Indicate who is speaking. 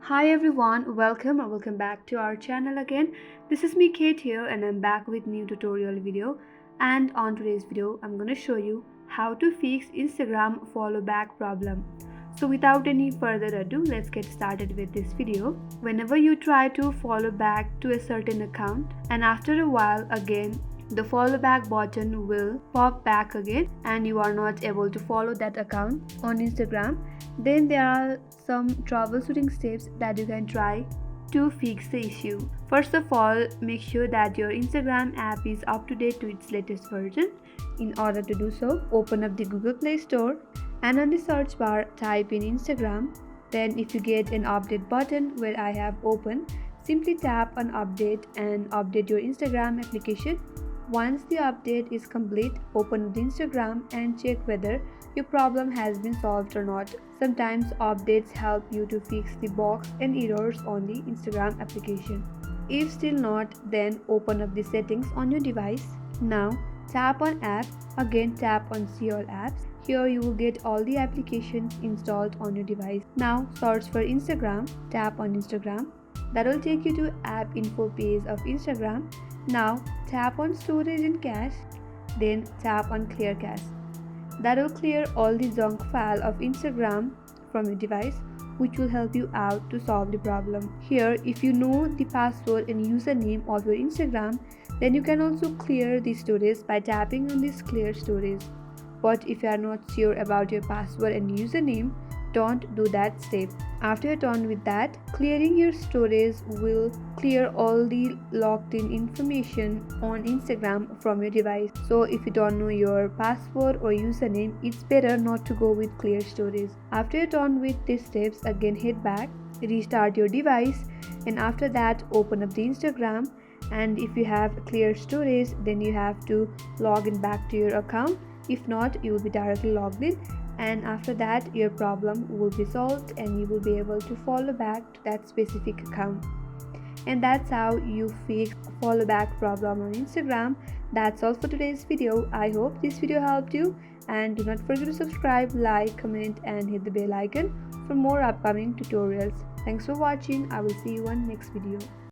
Speaker 1: Hi everyone, welcome back to our channel again. This is me Kate here and I'm back with new tutorial video, and on today's video I'm going to show you how to fix Instagram follow back problem. So without any further ado, let's get started with this video. Whenever you try to follow back to a certain account and after a while again the follow back button will pop back again and you are not able to follow that account on Instagram, then there are some troubleshooting steps that you can try to fix the issue. First of all, make sure that your Instagram app is up to date to its latest version. In order to do so, open up the Google Play Store and on the search bar type in Instagram. Then if you get an update button where I have opened, simply tap on update and update your Instagram application. Once the update is complete, open the Instagram and check whether your problem has been solved or not. Sometimes updates help you to fix the bugs and errors on the Instagram application. If still not, then open up the settings on your device. Now tap on app, again tap on see all apps. Here you will get all the applications installed on your device. Now search for Instagram, tap on Instagram. That will take you to app info page of Instagram. Now tap on storage and cache, then tap on clear cache. That will clear all the junk file of Instagram from your device, which will help you out to solve the problem. Here, if you know the password and username of your Instagram, then you can also clear the storage by tapping on this clear storage. But if you are not sure about your password and username, don't do that step. After you're done with that, clearing your storage will clear all the logged in information on Instagram from your device. So if you don't know your password or username, it's better not to go with clear storage. After you're done with these steps, again head back, restart your device, and after that open up the Instagram. And if you have clear storage, then you have to log in back to your account. If not, you will be directly logged in, and after that your problem will be solved and you will be able to follow back to that specific account. And that's how you fix follow back problem on Instagram. That's all for today's video. I hope this video helped you, and do not forget to subscribe, like, comment and hit the bell icon for more upcoming tutorials. Thanks for watching. I will see you on next video.